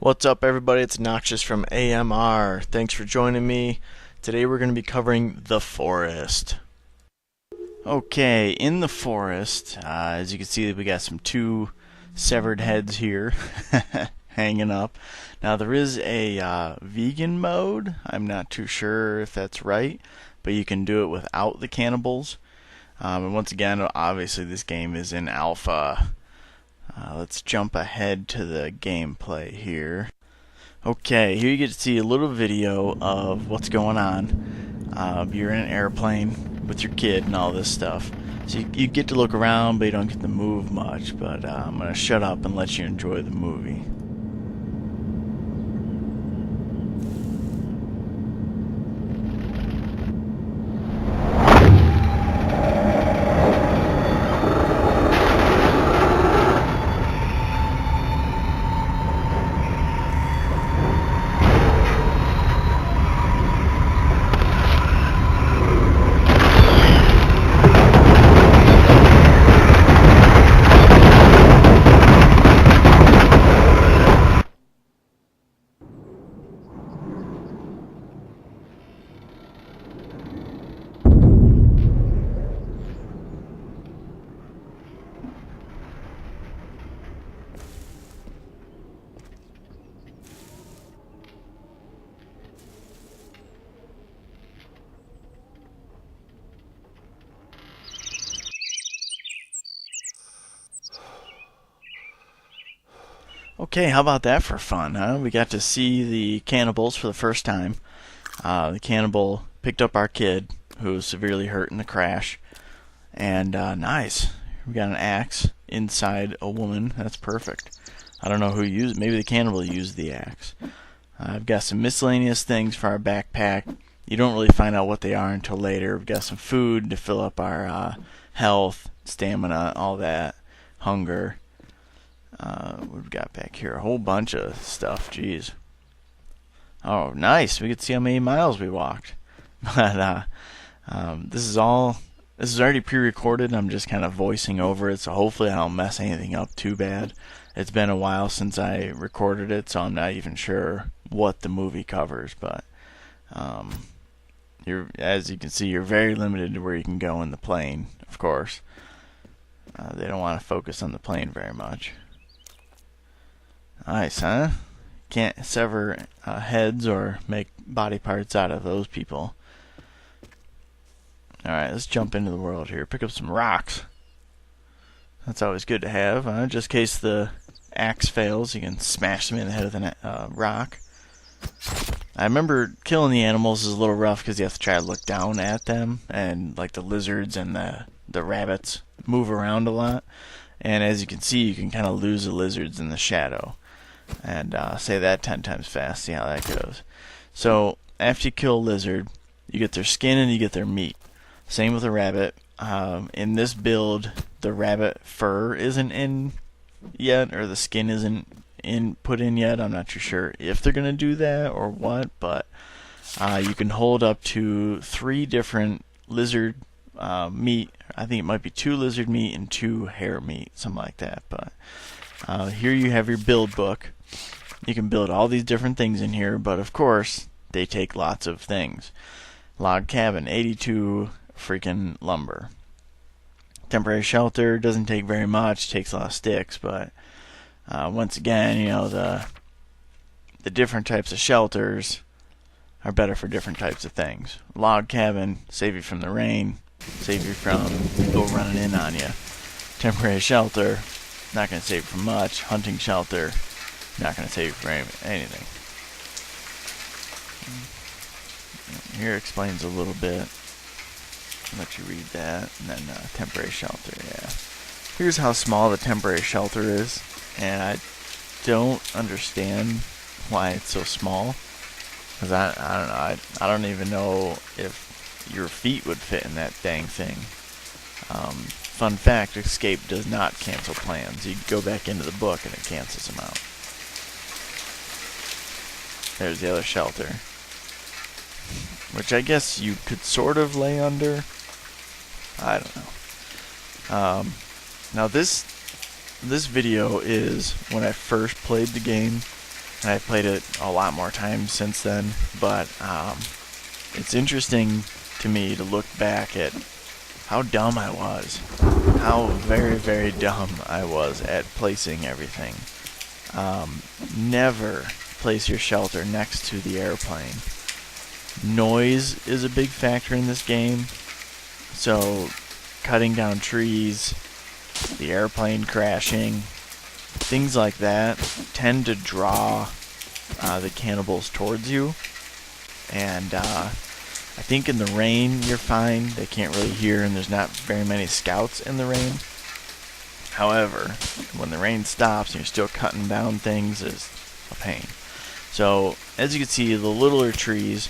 What's up, everybody? It's Noxious from AMR. Thanks for joining me. Today we're going to be covering the forest. Okay, in the forest, as you can see, we got two severed heads here hanging up. Now there is a vegan mode. I'm not too sure if that's right, but you can do it without the cannibals. And once again, obviously this game is in alpha. Let's jump ahead to the gameplay here. Okay, here you get to see a little video of what's going on. You're in an airplane with your kid and all this stuff. So you get to look around, but you don't get to move much. But I'm going to shut up and let you enjoy the movie. Okay, how about that for fun, huh? We got to see the cannibals for the first time. The cannibal picked up our kid, who was severely hurt in the crash. And nice. We got an axe inside a woman. That's perfect. I don't know who used. Maybe the cannibal used the axe. I've got some miscellaneous things for our backpack. You don't really find out what they are until later. We've got some food to fill up our health, stamina, all that, hunger. We've got back here a whole bunch of stuff. Jeez. Oh, nice. We could see how many miles we walked. But this is already pre-recorded. I'm just kind of voicing over it, so hopefully I don't mess anything up too bad. It's been a while since I recorded it, so I'm not even sure what the movie covers. But as you can see, you're very limited to where you can go in the plane. Of course, they don't want to focus on the plane very much. Nice, huh? Can't sever heads or make body parts out of those people. Alright, let's jump into the world here. Pick up some rocks. That's always good to have. Just in case the axe fails, you can smash them in the head with a rock. I remember killing the animals is a little rough because you have to try to look down at them. And like the lizards and the rabbits move around a lot. And as you can see, you can kind of lose the lizards in the shadow. And say that 10 times fast, see how that goes. So after you kill a lizard, you get their skin and you get their meat. Same with a rabbit. In this build, the rabbit fur isn't in yet, or the skin isn't put in yet. I'm not too sure if they're gonna do that or what, but you can hold up to 3 different lizard meat. I think it might be 2 lizard meat and 2 hare meat, something like that. But here you have your build book. You can build all these different things in here, but of course they take lots of things. Log cabin, 82 freaking lumber. Temporary shelter doesn't take very much, takes a lot of sticks, but once again, you know, the different types of shelters are better for different types of things. Log cabin, save you from the rain, save you from people running in on you. Temporary shelter, not going to save you from much. Hunting shelter, not going to save you from anything. Here explains a little bit. I'll let you read that. And then temporary shelter, yeah. Here's how small the temporary shelter is. And I don't understand why it's so small. Because I don't know. I don't even know if your feet would fit in that dang thing. Fun fact, escape does not cancel plans. You go back into the book and it cancels them out. There's the other shelter. Which I guess you could sort of lay under. I don't know. Now this video is when I first played the game. and I've played it a lot more times since then, but it's interesting to me to look back at how dumb I was. How very, very dumb I was at placing everything. Never place your shelter next to the airplane. Noise is a big factor in this game, so cutting down trees, the airplane crashing, things like that tend to draw the cannibals towards you. And I think in the rain you're fine. They can't really hear, and there's not very many scouts in the rain. However, when the rain stops and you're still cutting down things, it's a pain. So, as you can see, the littler trees,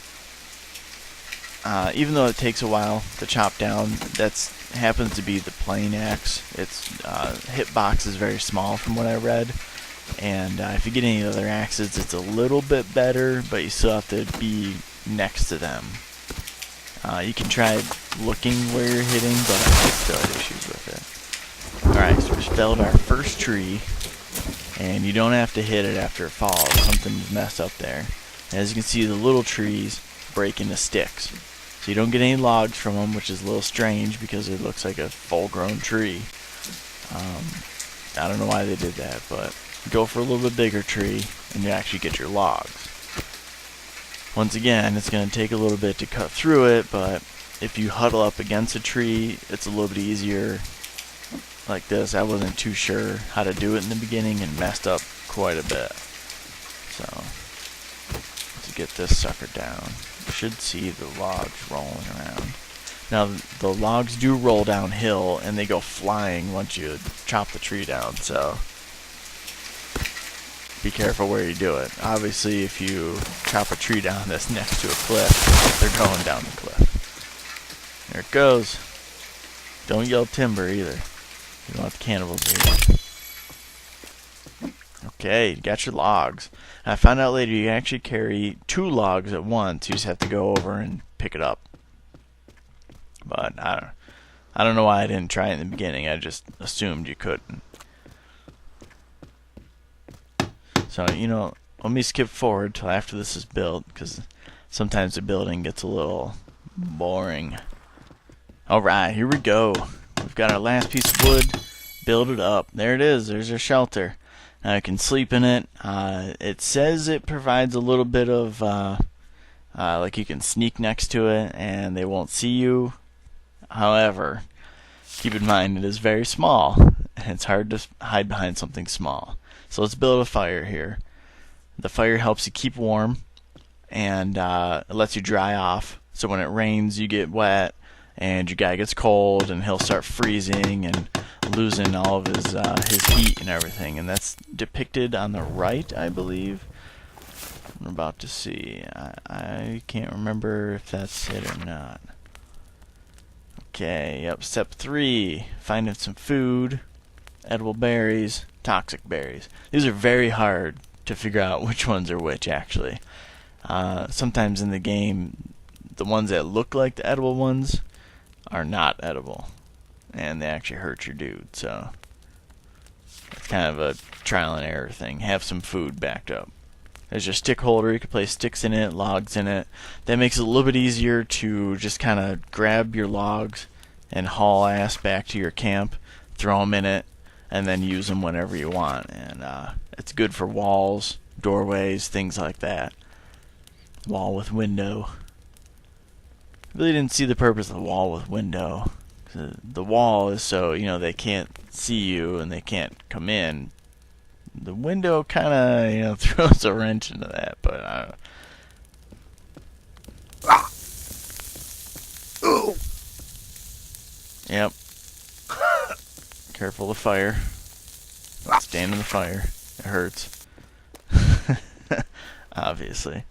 even though it takes a while to chop down, that happens to be the plain axe. Its hitbox is very small from what I read. And if you get any other axes, it's a little bit better, but you still have to be next to them. You can try looking where you're hitting, but I still had issues with it. Alright, so we felled our first tree, and you don't have to hit it after it falls. Something's messed up there. And as you can see, the little trees break into sticks. So you don't get any logs from them, which is a little strange because it looks like a full-grown tree. I don't know why they did that, but go for a little bit bigger tree, and you actually get your logs. Once again, it's going to take a little bit to cut through it, but if you huddle up against a tree, it's a little bit easier. Like this, I wasn't too sure how to do it in the beginning and messed up quite a bit. So, to get this sucker down, you should see the logs rolling around. Now, the logs do roll downhill, and they go flying once you chop the tree down, so be careful where you do it. Obviously, if you chop a tree down that's next to a cliff, they're going down the cliff. There it goes. Don't yell timber either. You don't want the cannibals either. Okay, you got your logs. And I found out later you actually carry 2 logs at once. You just have to go over and pick it up. But I don't know why I didn't try it in the beginning. I just assumed you couldn't. So, let me skip forward till after this is built, because sometimes the building gets a little boring. Alright, here we go. We've got our last piece of wood. Build it up. There it is. There's our shelter. Now I can sleep in it. It says it provides a little bit of, like you can sneak next to it and they won't see you. However, keep in mind it is very small, and it's hard to hide behind something small. So let's build a fire here. The fire helps you keep warm, and it lets you dry off. So when it rains, you get wet, and your guy gets cold, and he'll start freezing and losing all of his heat and everything. And that's depicted on the right, I believe. We're about to see. I can't remember if that's it or not. Okay, yep, step 3, finding some food, edible berries, toxic berries. These are very hard to figure out which ones are which, actually. Sometimes in the game, the ones that look like the edible ones are not edible, and they actually hurt your dude, so it's kind of a trial and error thing. Have some food backed up. There's your stick holder. You can place sticks in it, logs in it. That makes it a little bit easier to just kind of grab your logs and haul ass back to your camp, throw them in it, and then use them whenever you want. And it's good for walls, doorways, things like that. Wall with window. Really didn't see the purpose of the wall with window. The wall is so, they can't see you and they can't come in. The window kind of, throws a wrench into that, but I don't know. Ooh. Yep. Careful of the fire. Stand in the fire. It hurts. Obviously.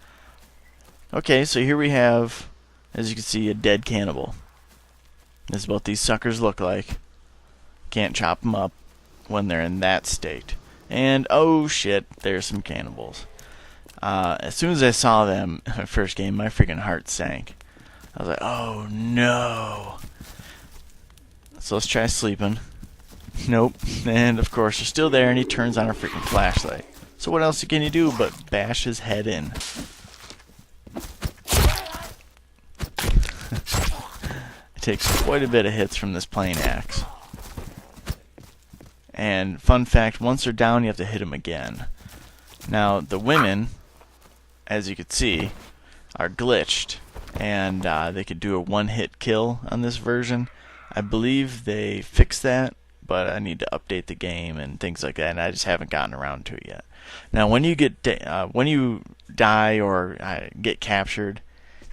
Okay, so here we have, as you can see, a dead cannibal. This is what these suckers look like. Can't chop them up when they're in that state. And, oh shit, there's some cannibals. As soon as I saw them in my first game, my freaking heart sank. I was like, oh no. So let's try sleeping. Nope. And of course, they're still there, and he turns on a freaking flashlight. So what else can you do but bash his head in? It takes quite a bit of hits from this plane axe. And fun fact, once they're down, you have to hit them again. Now, the women, as you can see, are glitched, and they could do a one-hit kill on this version. I believe they fixed that, but I need to update the game and things like that, and I just haven't gotten around to it yet. Now, when you die or get captured,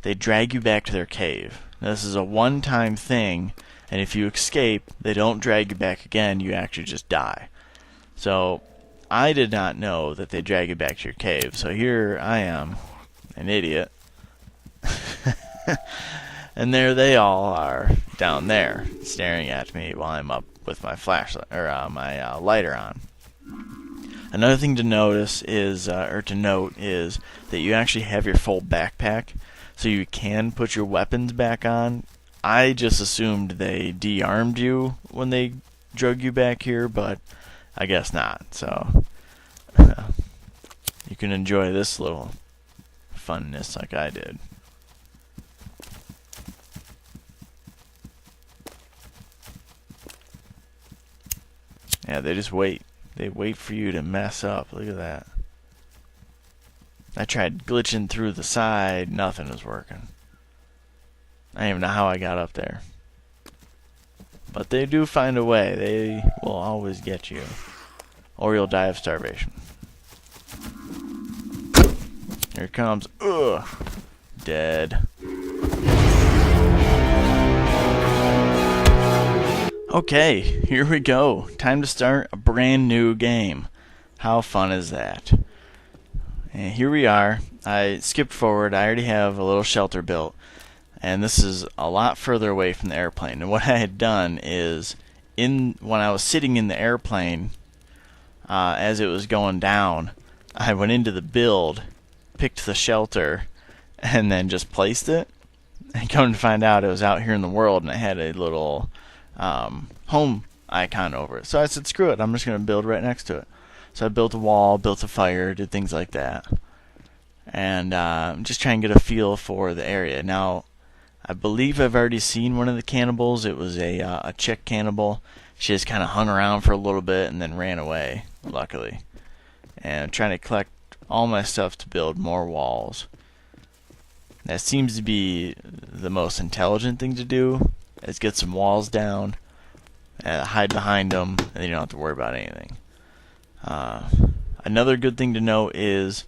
they drag you back to their cave. Now, this is a one-time thing, and if you escape, they don't drag you back again. You actually just die. So I did not know that they drag you back to your cave. So here I am, an idiot. And there they all are down there staring at me while I'm up with my flashlight or my lighter on. Another thing to notice is, or to note, is that you actually have your full backpack, so you can put your weapons back on. I just assumed they de-armed you when they drug you back here, but I guess not. So you can enjoy this little funness like I did. Yeah, they just wait. They wait for you to mess up. Look at that. I tried glitching through the side. Nothing was working. I don't even know how I got up there. But they do find a way. They will always get you. Or you'll die of starvation. Here it comes. Ugh. Dead. Okay, here we go. Time to start a brand new game. How fun is that? And here we are. I skipped forward. I already have a little shelter built. And this is a lot further away from the airplane. And what I had done is, when I was sitting in the airplane, as it was going down, I went into the build, picked the shelter, and then just placed it. And come to find out, it was out here in the world, and it had a little home icon over it. So I said, screw it, I'm just going to build right next to it. So I built a wall, built a fire, did things like that. And just try and get a feel for the area. Now, I believe I've already seen one of the cannibals. It was a chick cannibal. She just kind of hung around for a little bit and then ran away, luckily. And I'm trying to collect all my stuff to build more walls. That seems to be the most intelligent thing to do, is get some walls down, hide behind them, and then you don't have to worry about anything. Another good thing to note is,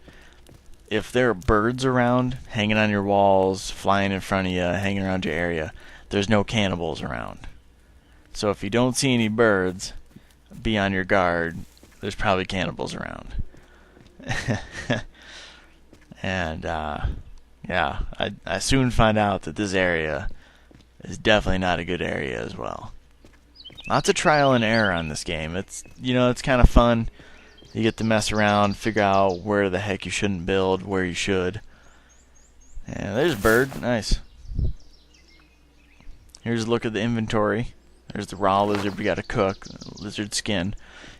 if there are birds around, hanging on your walls, flying in front of you, hanging around your area, there's no cannibals around. So if you don't see any birds, be on your guard. There's probably cannibals around. And, yeah, I soon find out that this area is definitely not a good area as well. Lots of trial and error on this game. It's kind of fun. You get to mess around, figure out where the heck you shouldn't build, where you should. And there's a bird. Nice. Here's a look at the inventory. There's the raw lizard we got to cook. Lizard skin.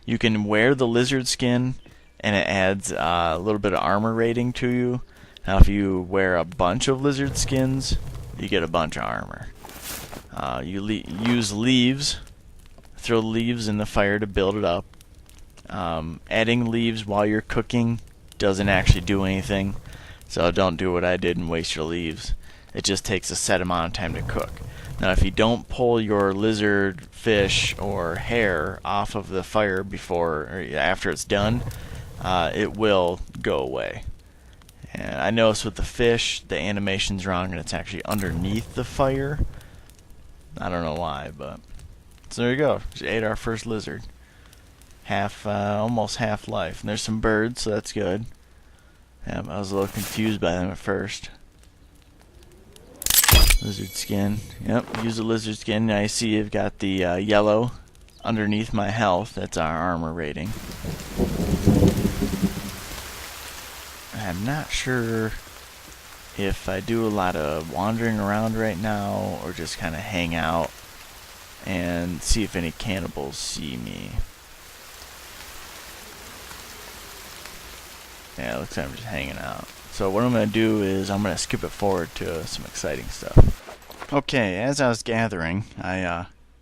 You can wear the lizard skin, and it adds a little bit of armor rating to you. Now, if you wear a bunch of lizard skins, you get a bunch of armor. You use leaves. Throw leaves in the fire to build it up. Adding leaves while you're cooking doesn't actually do anything, so don't do what I did and waste your leaves. It just takes a set amount of time to cook. Now, if you don't pull your lizard, fish, or hair off of the fire before or after it's done, it will go away. And I noticed with the fish, the animation's wrong, and it's actually underneath the fire. I don't know why, but so there you go. Just ate our first lizard. Almost half life. And there's some birds, so that's good. I was a little confused by them at first. Lizard skin. Yep, use the lizard skin. Now you see you've got the yellow underneath my health. That's our armor rating. I'm not sure if I do a lot of wandering around right now or just kind of hang out and see if any cannibals see me. Yeah, it looks like I'm just hanging out. So what I'm going to do is I'm going to skip it forward to some exciting stuff. Okay, as I was gathering,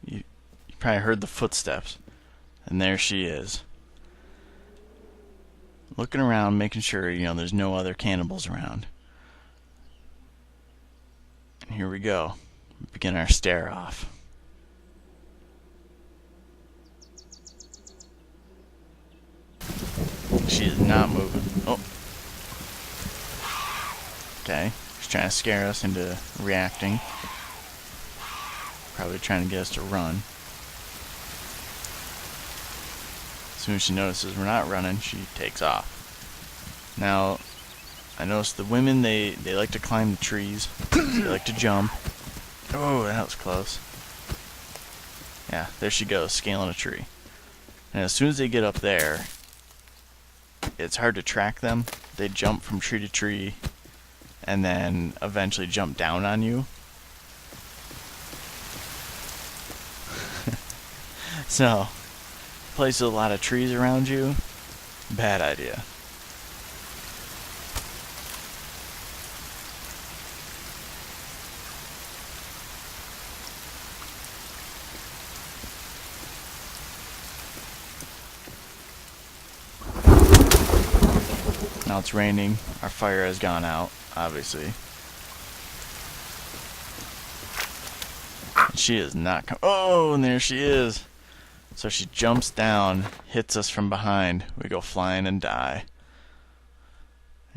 you probably heard the footsteps. And there she is. Looking around, making sure, there's no other cannibals around. And here we go. We begin our stare off. She is not moving. Oh. Okay. She's trying to scare us into reacting. Probably trying to get us to run. As soon as she notices we're not running, she takes off. Now, I noticed the women, they like to climb the trees. They like to jump. Oh, that was close. Yeah, there she goes, scaling a tree. And as soon as they get up there, it's hard to track them. They jump from tree to tree and then eventually jump down on you. So, place with a lot of trees around you, bad idea. Now it's raining. Our fire has gone out, obviously. And she is not oh, and there she is. So she jumps down, hits us from behind. We go flying and die.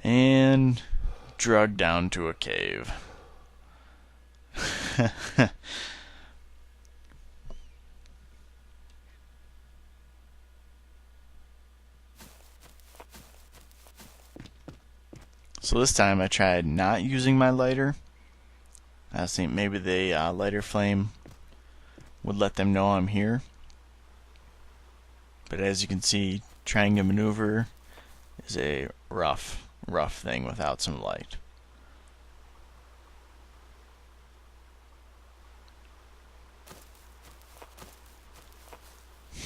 And dragged down to a cave. So this time I tried not using my lighter. I think maybe the lighter flame would let them know I'm here. But as you can see, trying to maneuver is a rough thing without some light.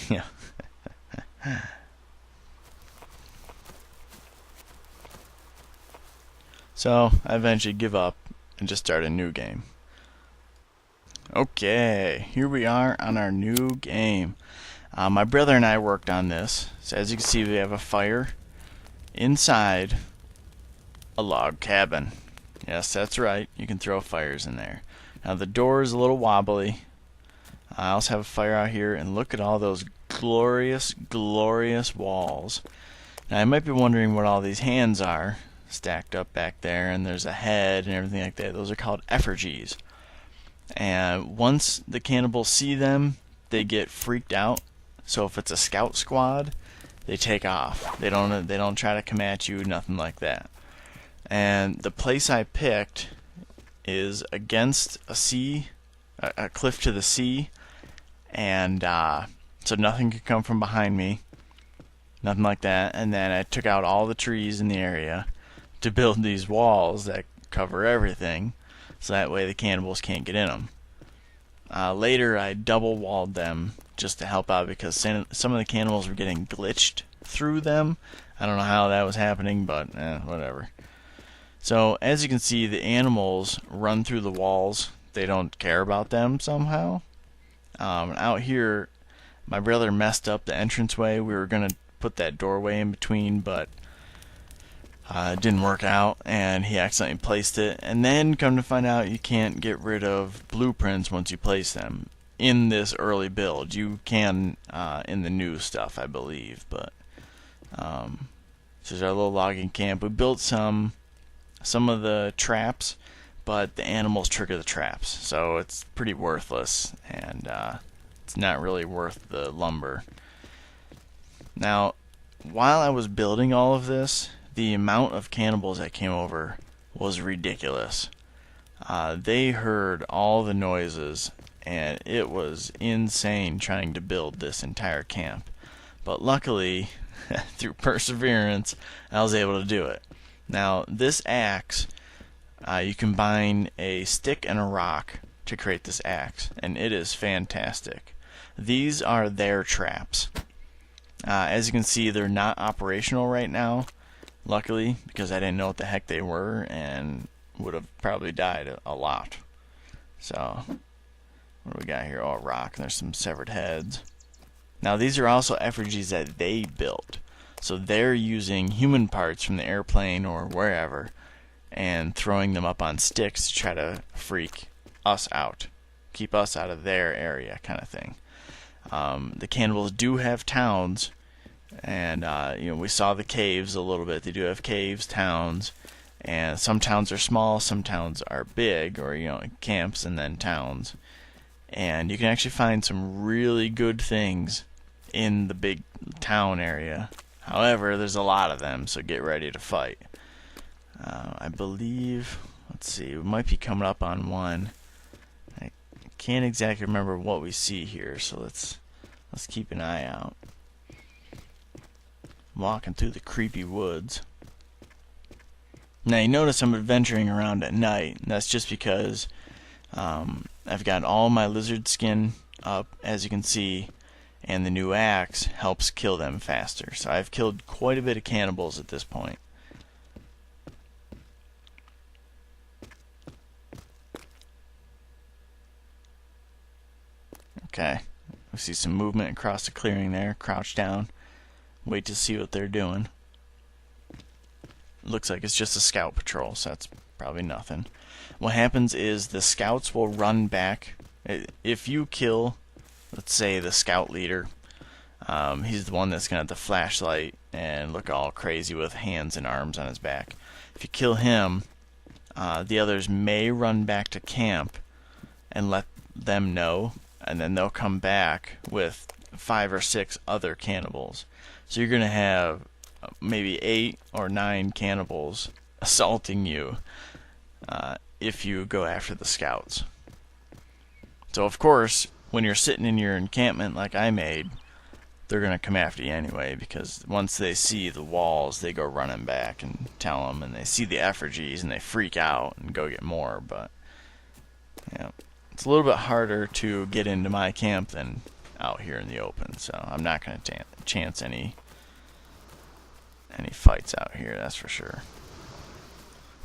Yeah. So I eventually give up and just start a new game. Okay, here we are on our new game. My brother and I worked on this. So as you can see, we have a fire inside a log cabin. Yes, that's right. You can throw fires in there. Now the door is a little wobbly. I also have a fire out here, and look at all those glorious, glorious walls. Now I might be wondering what all these hands are stacked up back there, and there's a head and everything like that. Those are called effigies. And once the cannibals see them, they get freaked out. So if it's a scout squad, they take off. They don't try to come at you, nothing like that. And the place I picked is against a cliff to the sea, and so nothing could come from behind me, nothing like that. And then I took out all the trees in the area to build these walls that cover everything, so that way the cannibals can't get in them. Later I double walled them just to help out because some of the cannibals were getting glitched through them. I don't know how that was happening, but whatever. So as you can see, the animals run through the walls. They don't care about them somehow. Out here, my brother messed up the entranceway. We were going to put that doorway in between, but it didn't work out, and he accidentally placed it. And then come to find out, you can't get rid of blueprints once you place them in this early build. You can in the new stuff, I believe. But this is our little logging camp. We built some of the traps, but the animals trigger the traps, so it's pretty worthless, and it's not really worth the lumber. Now, while I was building all of this, the amount of cannibals that came over was ridiculous. They heard all the noises, and it was insane trying to build this entire camp. But luckily, through perseverance, I was able to do it. Now, this axe, you combine a stick and a rock to create this axe, and it is fantastic. These are their traps. As you can see, they're not operational right now. luckily, because I didn't know what the heck they were and would have probably died a lot. So, what do we got here? Oh, a rock, and there's some severed heads. Now, these are also effigies that they built. So they're using human parts from the airplane or wherever and throwing them up on sticks to try to freak us out. Keep us out of their area, kind of thing. The cannibals do have towns, and we saw the caves a little bit. They do have caves, towns, and some towns are small, some towns are big, or camps and then towns. And you can actually find some really good things in the big town area. However, there's a lot of them, so get ready to fight. I believe, let's see, we might be coming up on one. I can't exactly remember what we see here, so let's keep an eye out. Walking through the creepy woods. Now you notice I'm adventuring around at night, and that's just because I've got all my lizard skin up, as you can see, and the new axe helps kill them faster. So I've killed quite a bit of cannibals at this point. Okay, we see some movement across the clearing there. Crouch down, wait to see what they're doing. Looks like it's just a scout patrol, so that's probably nothing. What happens is the scouts will run back. If you kill, let's say, the scout leader, he's the one that's going to have the flashlight and look all crazy with hands and arms on his back. If you kill him, the others may run back to camp and let them know, and then they'll come back with 5 or 6 other cannibals. So you're going to have maybe 8 or 9 cannibals assaulting you if you go after the scouts. So of course, when you're sitting in your encampment like I made, they're going to come after you anyway, because once they see the walls, they go running back and tell them, and they see the effigies and they freak out and go get more. But yeah, it's a little bit harder to get into my camp than out here in the open, so I'm not going to chance any fights out here, that's for sure.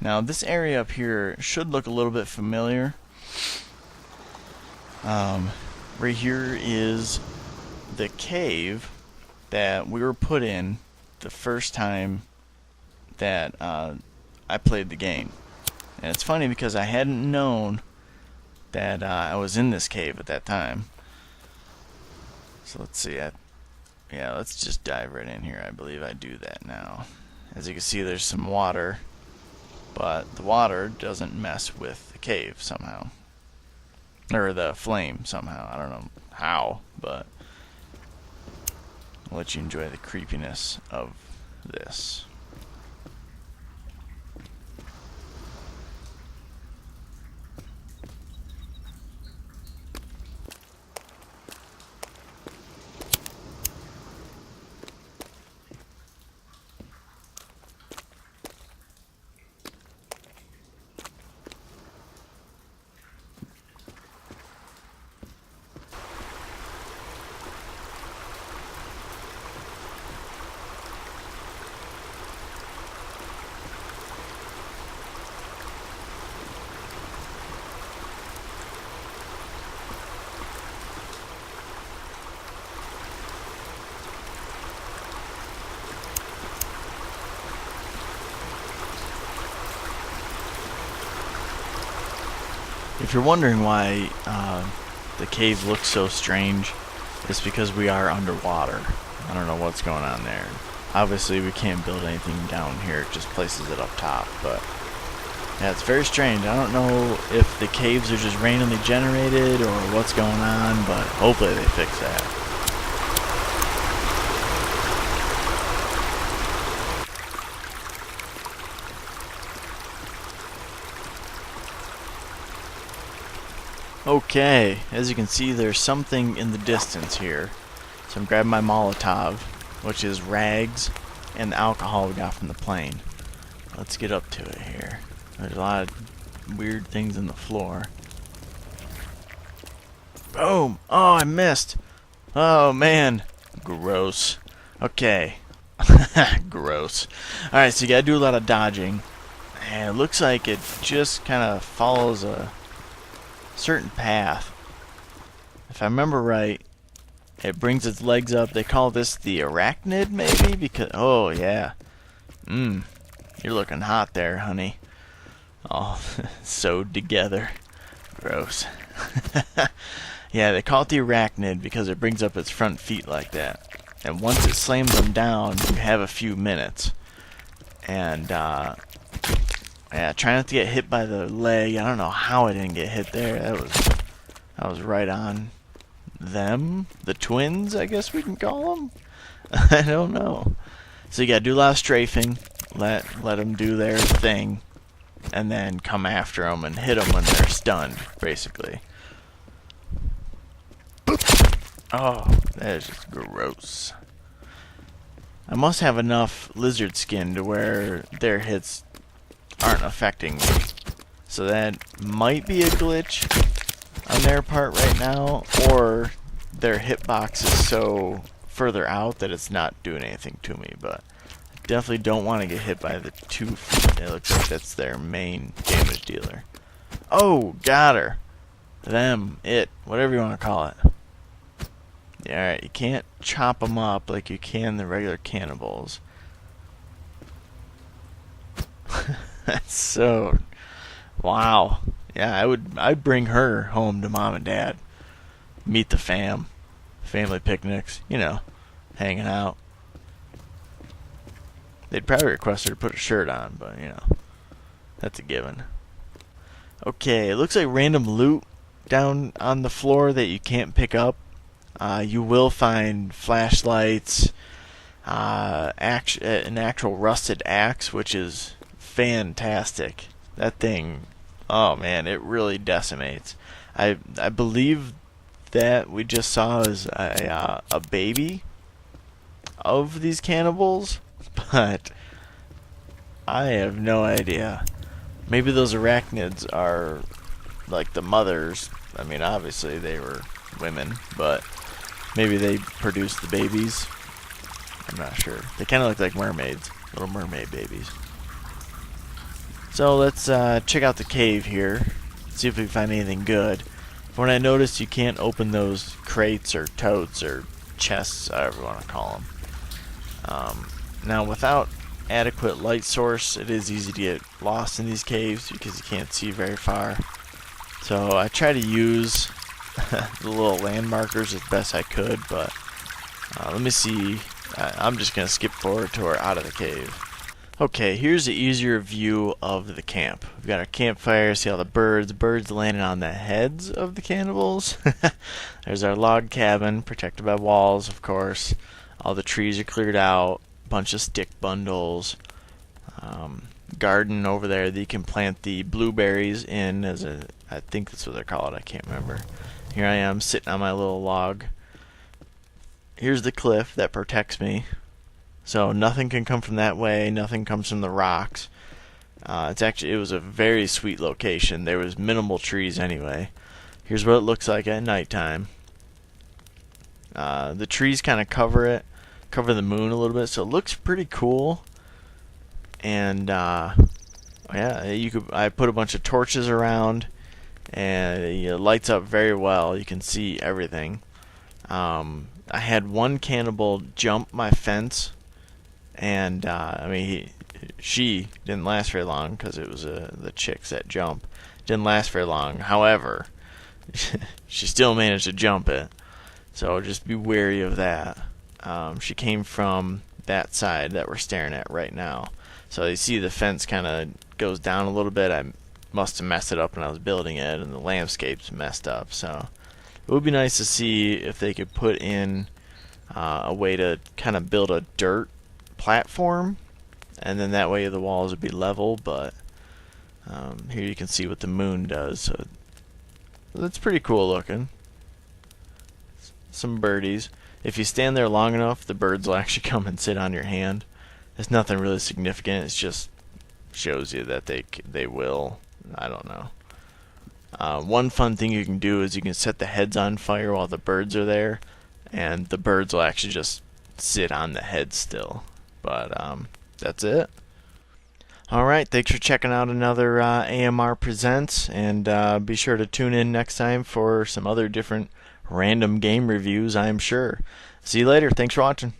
Now this area up here should look a little bit familiar. Right here is the cave that we were put in the first time that I played the game. And it's funny because I hadn't known that I was in this cave at that time. So let's see. Yeah, let's just dive right in here. I believe I do that now. As you can see, there's some water, but the water doesn't mess with the cave somehow. Or the flame somehow. I don't know how, but I'll let you enjoy the creepiness of this. If you're wondering why the cave looks so strange, it's because we are underwater. I don't know what's going on there. Obviously we can't build anything down here, it just places it up top, but yeah, it's very strange. I don't know if the caves are just randomly generated or what's going on, but hopefully they fix that. Okay, as you can see, there's something in the distance here. So I'm grabbing my Molotov, which is rags and the alcohol we got from the plane. Let's get up to it here. There's a lot of weird things in the floor. Boom! Oh, I missed! Oh, man! Gross. Okay, Gross. Alright, so you gotta do a lot of dodging. And it looks like it just kind of follows a certain path. If I remember right, it brings its legs up. They call this the arachnid, maybe? Because, oh, yeah. You're looking hot there, honey. All sewed together. Gross. Yeah, they call it the arachnid because it brings up its front feet like that. And once it slams them down, you have a few minutes. And, yeah, try not to get hit by the leg. I don't know how I didn't get hit there. That was right on them. The twins, I guess we can call them. I don't know. So you gotta do a lot of strafing. Let them do their thing. And then come after them and hit them when they're stunned, basically. Oh, that is just gross. I must have enough lizard skin to where their hits aren't affecting me. So that might be a glitch on their part right now, or their hitbox is so further out that it's not doing anything to me, but I definitely don't want to get hit by the 2 feet. It looks like that's their main damage dealer. Oh, got her. Them, it, whatever you want to call it. Yeah, alright, you can't chop them up like you can the regular cannibals. That's so... Wow. Yeah, I'd bring her home to mom and dad. Meet the fam. Family picnics, you know, hanging out. They'd probably request her to put a shirt on, but, you know, that's a given. Okay, it looks like random loot down on the floor that you can't pick up. You will find flashlights, an actual rusted axe, which is fantastic. That thing, oh man, it really decimates. I believe that we just saw is a baby of these cannibals, but I have no idea. Maybe those arachnids are like the mothers. I mean, obviously they were women, but maybe they produced the babies. I'm not sure. They kind of look like mermaids, little mermaid babies. So let's check out the cave here, see if we can find anything good. From what I noticed, you can't open those crates or totes or chests, however you want to call them. Now, without adequate light source, it is easy to get lost in these caves because you can't see very far. So I try to use the little landmarkers as best I could, but let me see. I'm just going to skip forward to we're out of the cave. Okay, here's the easier view of the camp. We've got our campfire, see all the birds landing on the heads of the cannibals. There's our log cabin, protected by walls, of course. All the trees are cleared out, bunch of stick bundles. Garden over there that you can plant the blueberries in as a, I think that's what they're called, I can't remember. Here I am sitting on my little log. Here's the cliff that protects me. So nothing can come from that way, nothing comes from the rocks. It was a very sweet location. There was minimal trees anyway. Here's what it looks like at nighttime. The trees kind of cover the moon a little bit, so it looks pretty cool. And yeah, I put a bunch of torches around, and it lights up very well. You can see everything. I had one cannibal jump my fence, and I mean she didn't last very long because it was the chicks that jump. Didn't last very long. However, she still managed to jump it, so just be wary of that. She came from that side that we're staring at right now. So you see the fence kind of goes down a little bit. I must have messed it up when I was building it, and the landscape's messed up. So it would be nice to see if they could put in a way to kind of build a dirt platform, and then that way the walls would be level. But here you can see what the moon does. So that's pretty cool looking. Some birdies. If you stand there long enough, the birds will actually come and sit on your hand. It's nothing really significant. It just shows you that they will. I don't know. One fun thing you can do is you can set the heads on fire while the birds are there, and the birds will actually just sit on the heads still. But that's it. Alright, thanks for checking out another AMR Presents, and be sure to tune in next time for some other different random game reviews, I'm sure. See you later. Thanks for watching.